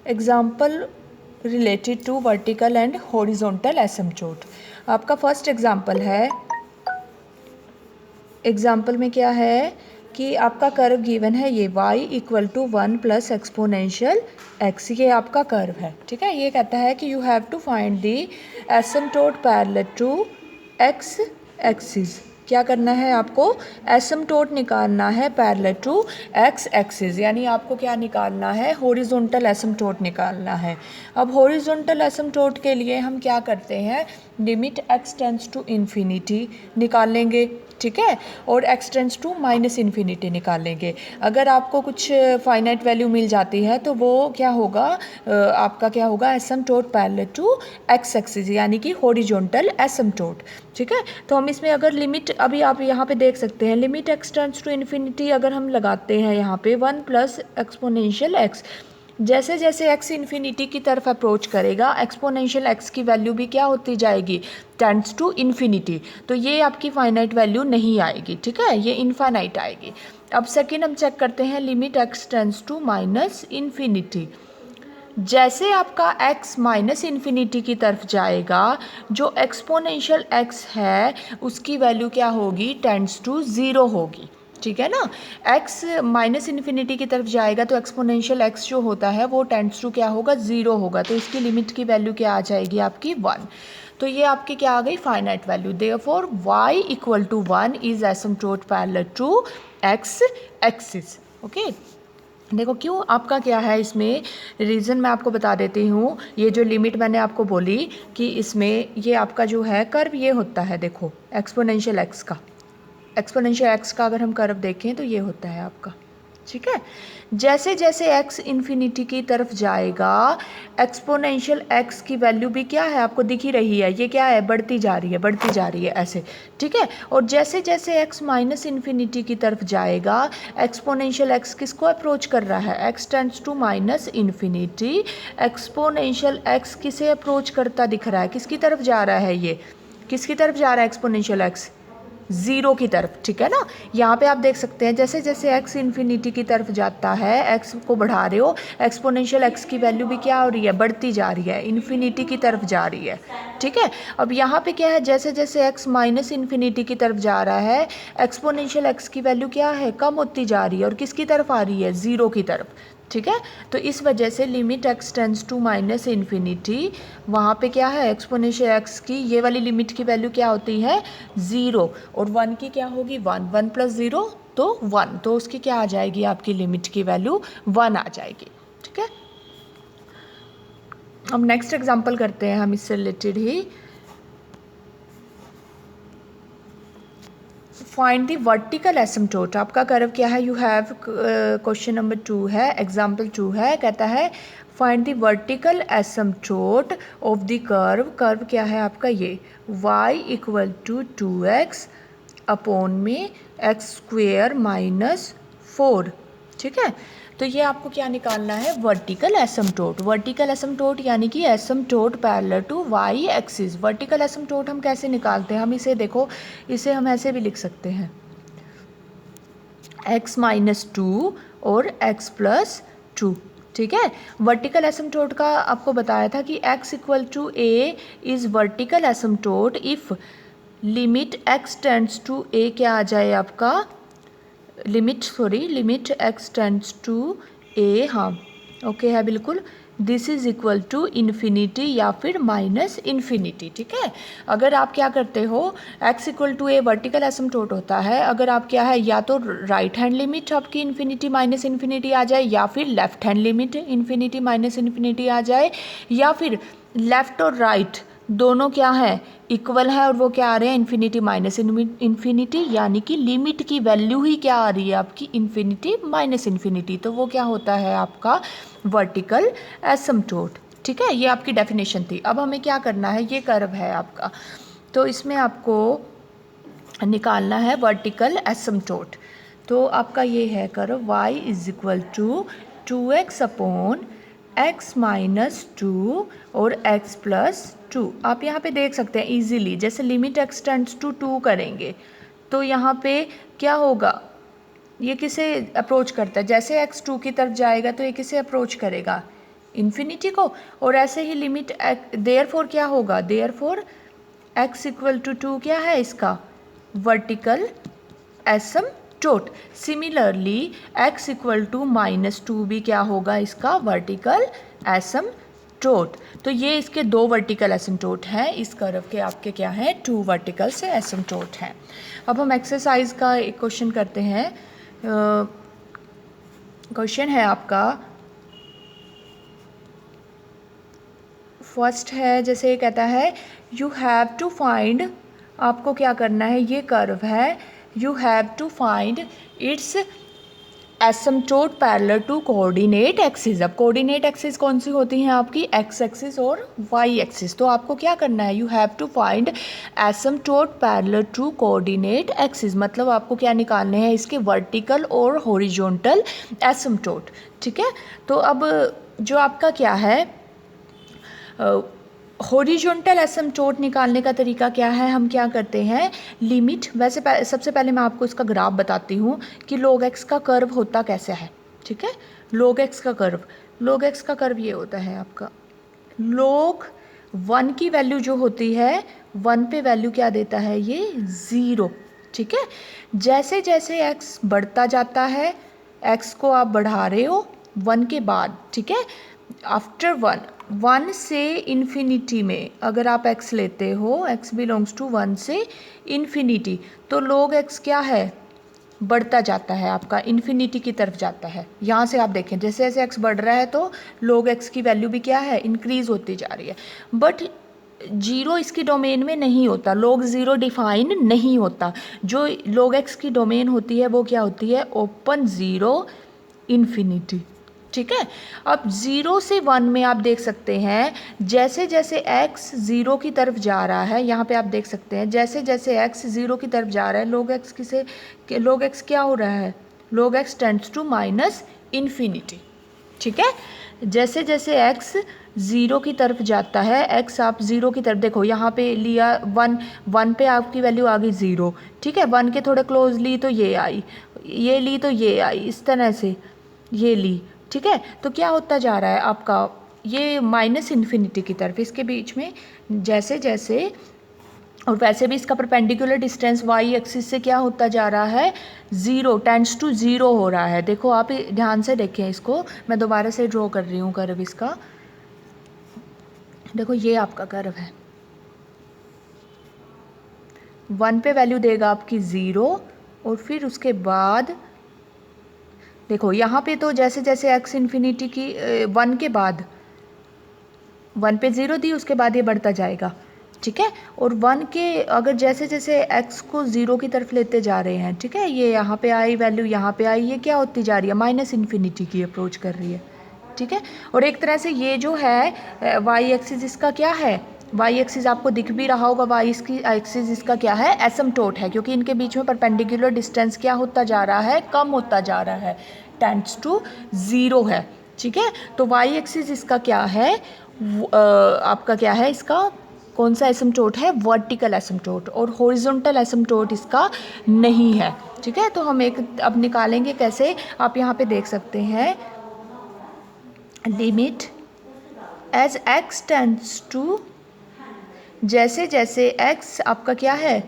Example related to vertical and horizontal asymptote. आपका first example है, example में क्या है कि आपका कर्व गिवन है ये y equal to 1 plus exponential x, ये आपका कर्व है। ठीक है, ये कहता है कि you have to find the asymptote parallel to x axis. क्या करना है आपको? एसिम्प्टोट निकालना है पैरेलल टू x एक्सिस, यानी आपको क्या निकालना है? हॉरिजॉन्टल एसिम्प्टोट निकालना है। अब हॉरिजॉन्टल एसिम्प्टोट के लिए हम क्या करते हैं? Limit x tends to infinity निकालेंगे, ठीक है, और x tends to minus infinity निकालेंगे। अगर आपको कुछ फाइनाइट वैल्यू मिल जाती है तो वो क्या होगा? आपका क्या होगा? Asymptote parallel to x axis, यानी कि हॉरिजॉन्टल एसिम्प्टोट। ठीक है, तो हम इसमें अगर लिमिट, अभी आप यहाँ पे देख सकते हैं, limit x tends to infinity अगर हम लगाते हैं यहाँ पे 1 प्लस एक्सपोनेंशियल x, जैसे जैसे x इन्फिनिटी की तरफ अप्रोच करेगा एक्सपोनेंशियल x की वैल्यू भी क्या होती जाएगी? Tends to infinity. तो ये आपकी फाइनाइट वैल्यू नहीं आएगी, ठीक है, ये इनफाइनाइट आएगी। अब सेकेंड हम चेक करते हैं, limit x tends to minus infinity. जैसे आपका x माइनस इन्फिनिटी की तरफ जाएगा, जो एक्सपोनेंशियल x है उसकी वैल्यू क्या होगी? टेंड्स टू ज़ीरो होगी। ठीक है ना, x माइनस इन्फिनिटी की तरफ जाएगा तो एक्सपोनेंशियल x जो होता है वो टेंड्स टू क्या होगा? ज़ीरो होगा। तो इसकी लिमिट की वैल्यू क्या आ जाएगी आपकी? 1। तो ये आपकी क्या आ गई? Finite value. Therefore y equal to 1 is asymptote parallel to x axis. Okay, देखो क्यों आपका क्या है, इसमें रीज़न मैं आपको बता देती हूँ। ये जो लिमिट मैंने आपको बोली कि इसमें ये आपका जो है कर्व ये होता है, देखो एक्सपोनेंशियल x का, एक्सपोनेंशियल x का अगर हम कर्व देखें तो ये होता है आपका। ठीक है, जैसे जैसे x इन्फिनिटी की तरफ जाएगा एक्सपोनेंशियल x की वैल्यू भी क्या है? आपको दिख ही रही है, ये क्या है? बढ़ती जा रही है, बढ़ती जा रही है ऐसे। ठीक है, और जैसे जैसे x माइनस इन्फिनिटी की तरफ जाएगा एक्सपोनेंशियल x किसको अप्रोच कर रहा है? x tends to minus infinity. Exponential x किसे अप्रोच करता दिख रहा है? किसकी तरफ जा रहा है? ये किसकी तरफ जा रहा है एक्सपोनेंशियल x? ज़ीरो की तरफ। ठीक है ना, यहाँ पे आप देख सकते हैं जैसे जैसे x इन्फिनिटी की तरफ जाता है, x को बढ़ा रहे हो, एक्सपोनेंशियल x की वैल्यू भी क्या हो रही है? बढ़ती जा रही है, इन्फिनिटी की तरफ जा रही है। ठीक है, अब यहाँ पे क्या है? जैसे जैसे x माइनस इन्फिनिटी की तरफ जा रहा है एक्सपोनेंशियल x की वैल्यू क्या है? कम होती जा रही है, और किसकी तरफ आ रही है? ज़ीरो की तरफ। ठीक है, तो इस वजह से limit x tends to minus infinity, वहाँ पे क्या है? एक्सपोनेंशियल x की ये वाली लिमिट की वैल्यू क्या होती है? ज़ीरो, और 1 की क्या होगी? 1, 1 प्लस ज़ीरो तो 1, तो उसकी क्या आ जाएगी? आपकी लिमिट की वैल्यू 1 आ जाएगी। ठीक है, अब नेक्स्ट एग्जांपल करते हैं हम इससे related he. Find the vertical asymptote. आपका कर्व क्या है? यू हैव, क्वेश्चन नंबर 2 है, एग्जाम्पल 2 है, कहता है find the vertical asymptote of the curve. Curve क्या है आपका? ये y equal to 2x upon में एक्स स्क्वेयर माइनस 4। ठीक है, तो ये आपको क्या निकालना है? Vertical asymptote. वर्टिकल एसिम्प्टोट यानी कि asymptote parallel to y axis. Vertical asymptote हम कैसे निकालते हैं? हम इसे देखो, इसे हम ऐसे भी लिख सकते हैं, x माइनस 2 और x प्लस 2। ठीक है, वर्टिकल एसिम्प्टोट का आपको बताया था कि x equal to a is vertical asymptote if limit x tends to a क्या आ जाए आपका? Limit x tends to a, हाँ ओके है बिल्कुल, this is equal to infinity या फिर माइनस इन्फिनिटी। ठीक है, अगर आप क्या करते हो, x equal to a vertical asymptote होता है, अगर आप क्या है, या तो राइट हैंड लिमिट आपकी इन्फिनिटी माइनस इन्फिनिटी आ जाए, या फिर left hand limit infinity minus infinity आ जाए, या फिर लेफ़्ट और राइट दोनों क्या है? इक्वल है, और वो क्या आ रहे हैं? इन्फिनिटी माइनस इन्फिनिटी, यानी कि लिमिट की वैल्यू ही क्या आ रही है आपकी? Infinity minus infinity. तो वो क्या होता है आपका? Vertical asymptote. ठीक है, ये आपकी डेफिनेशन थी। अब हमें क्या करना है? ये कर्व है आपका, तो इसमें आपको निकालना है वर्टिकल एसिम्प्टोट। तो आपका ये है curve y is equal to 2x upon x minus 2 और x प्लस 2। आप यहाँ पे देख सकते हैं इजीली, जैसे लिमिट x टेंड्स टू 2 करेंगे तो यहाँ पे क्या होगा? ये किसे अप्रोच करता है? जैसे x 2 की तरफ जाएगा तो ये किसे अप्रोच करेगा? इन्फिनिटी को, और ऐसे ही लिमिट देयरफॉर क्या होगा, देयरफॉर x इक्वल टू 2 क्या है इसका vertical asymptote. Similarly x equal to -2 भी क्या होगा इसका वर्टिकल एसिम्प्टोट। तो ये इसके 2 वर्टिकल एसिम्प्टोट हैं, इस कर्व के आपके क्या हैं 2 वर्टिकल से एसिम्प्टोट हैं। अब हम एक्सरसाइज का एक क्वेश्चन करते हैं। क्वेश्चन है आपका फर्स्ट है, जैसे ये कहता है यू हैव टू फाइंड, आपको क्या करना है, ये कर्व है, you have to find its asymptote parallel to coordinate axis. अब कोऑर्डिनेट एक्सिस कौन सी होती हैं आपकी, एक्स एक्सिस और वाई एक्सिस। तो आपको क्या करना है, you have to find asymptote parallel to coordinate axis, मतलब आपको क्या निकालने हैं इसके वर्टिकल और हॉरिजॉन्टल एसिम्प्टोट। ठीक है, तो अब जो आपका क्या है हॉरिजॉन्टल एसिम्प्टोट निकालने का तरीका क्या है, हम क्या करते हैं लिमिट, वैसे सबसे पहले मैं आपको इसका ग्राफ बताती हूँ कि log x का कर्व होता कैसे है। ठीक है, log x का कर्व ये होता है आपका log 1 की वैल्यू जो होती है 1 पे वैल्यू क्या देता है ये 0। ठीक है, जैसे जैसे x बढ़ता जाता है, x को आप बढ़ा रहे हो 1 के बाद, ठीक है, आफ्टर 1 से इन्फिनिटी में अगर आप x लेते हो, x बिलोंग्स टू 1 से इन्फिनिटी, तो log x क्या है बढ़ता जाता है आपका इन्फिनिटी की तरफ जाता है। यहाँ से आप देखें जैसे जैसे x बढ़ रहा है तो log x की वैल्यू भी क्या है इंक्रीज होती जा रही है, बट 0 इसकी डोमेन में नहीं होता, log 0 डिफाइन नहीं होता। जो log x की डोमेन होती है वो क्या होती है ओपन 0 इन्फिनिटी। ठीक है, अब 0 से 1 में आप देख सकते हैं जैसे जैसे x 0 की तरफ जा रहा है, यहाँ पे आप देख सकते हैं जैसे जैसे x 0 की तरफ जा रहा है log x क्या हो रहा है, log x tends to minus infinity. ठीक है, जैसे जैसे x 0 की तरफ जाता है, x आप 0 की तरफ देखो, यहाँ पे लिया 1 पे आपकी वैल्यू आ गई 0। ठीक है, 1 के थोड़े क्लोज ली तो ये आई, ये ली तो ये आई, इस तरह से ये ली। ठीक है, तो क्या होता जा रहा है आपका ये माइनस इन्फिनिटी की तरफ, इसके बीच में जैसे जैसे, और वैसे भी इसका परपेंडिकुलर डिस्टेंस वाई एक्सिस से क्या होता जा रहा है 0 टेंड्स टू 0 हो रहा है। देखो आप ध्यान से देखें इसको, मैं दोबारा से ड्रॉ कर रही हूँ कर्व इसका। देखो ये आपका कर्व है, 1 पे वैल्यू देगा आपकी 0, और फिर उसके बाद देखो यहाँ पे तो जैसे जैसे x इन्फिनिटी की 1 के बाद 1 पे 0 दी, उसके बाद ये बढ़ता जाएगा। ठीक है, और 1 के अगर जैसे जैसे x को 0 की तरफ लेते जा रहे हैं, ठीक है, ये यहाँ पे आई वैल्यू, यहाँ पे आई, ये क्या होती जा रही है माइनस इन्फिनिटी की अप्रोच कर रही है। ठीक है, और एक तरह से ये जो है वाई एक्सिस इसका क्या है, वाई एक्सिस आपको दिख भी रहा होगा, वाई इसकी एक्सिस इसका क्या है एसिम्प्टोट है, क्योंकि इनके बीच में परपेंडिकुलर डिस्टेंस क्या होता जा रहा है कम होता जा रहा है, टेंड्स टू 0 है। ठीक है, तो वाई एक्सिस इसका क्या है आपका क्या है इसका कौन सा एसिम्प्टोट है वर्टिकल एसिम्प्टोट, और हॉरिजॉन्टल एसिम्प्टोट इसका नहीं है। ठीक है, तो हम एक अब निकालेंगे कैसे, आप यहाँ पे देख सकते हैं limit as x tends to, जैसे जैसे x आपका क्या है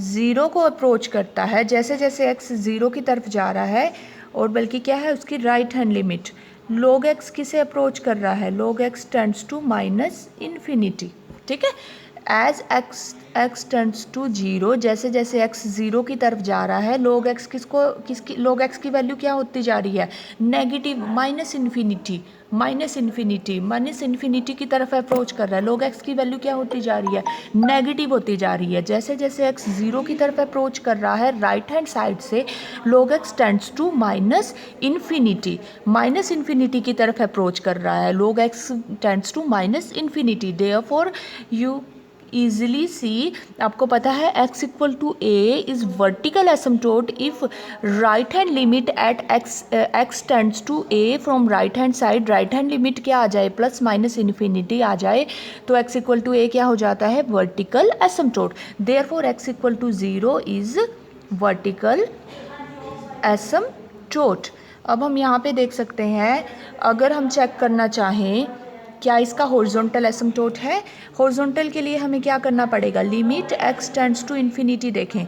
0 को अप्रोच करता है, जैसे जैसे x 0 की तरफ जा रहा है, और बल्कि क्या है उसकी right hand limit log x किसे अप्रोच कर रहा है, log x tends to minus infinity. ठीक है, एज x टेंड्स टू 0, जैसे जैसे x 0 की तरफ जा रहा है log x किसकी log x की वैल्यू क्या होती जा रही है नेगेटिव, माइनस इन्फिनिटी की तरफ अप्रोच कर रहा है, log x की वैल्यू क्या होती जा रही है नेगेटिव होती जा रही है। जैसे जैसे x 0 की तरफ अप्रोच कर रहा है राइट हैंड साइड से log x tends to minus infinity की तरफ अप्रोच कर रहा है, log x tends to minus infinity. Therefore you easily see, आपको पता है x equal to a is vertical asymptote if right hand limit at x tends to a from right hand side, right hand limit क्या आ जाए plus minus infinity आ जाए, तो x equal to a क्या हो जाता है vertical asymptote. Therefore x equal to 0 is vertical asymptote. अब हम यहाँ पे देख सकते हैं, अगर हम चेक करना चाहें क्या इसका हॉरिजॉन्टल एसिम्प्टोट है। हॉरिजॉन्टल के लिए हमें क्या करना पड़ेगा, limit x tends to infinity, देखें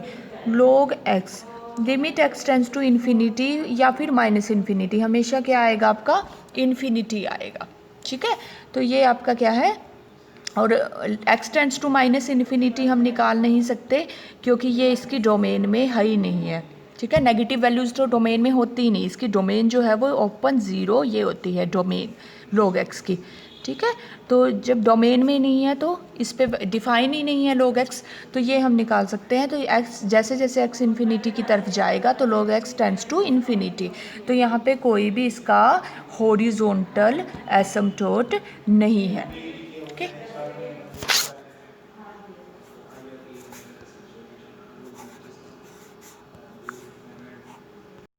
log x, limit x tends to infinity या फिर माइनस इन्फिनिटी, हमेशा क्या आएगा आपका, इन्फिनिटी आएगा। ठीक है, तो ये आपका क्या है, और x tends to minus infinity हम निकाल नहीं सकते क्योंकि ये इसकी डोमेन में है ही नहीं है। ठीक है, नेगेटिव वैल्यूज़ तो डोमेन में होती ही नहीं, इसकी डोमेन जो है वो ओपन ज़ीरो ये होती है डोमेन log x की। ठीक है, तो जब डोमेन में नहीं है तो इस पे डिफाइन ही नहीं है log x, तो ये हम निकाल सकते हैं। तो x जैसे जैसे x इन्फिनिटी की तरफ जाएगा तो log x tends to infinity, तो यहाँ पे कोई भी इसका हॉरिजॉन्टल एसिम्प्टोट नहीं है।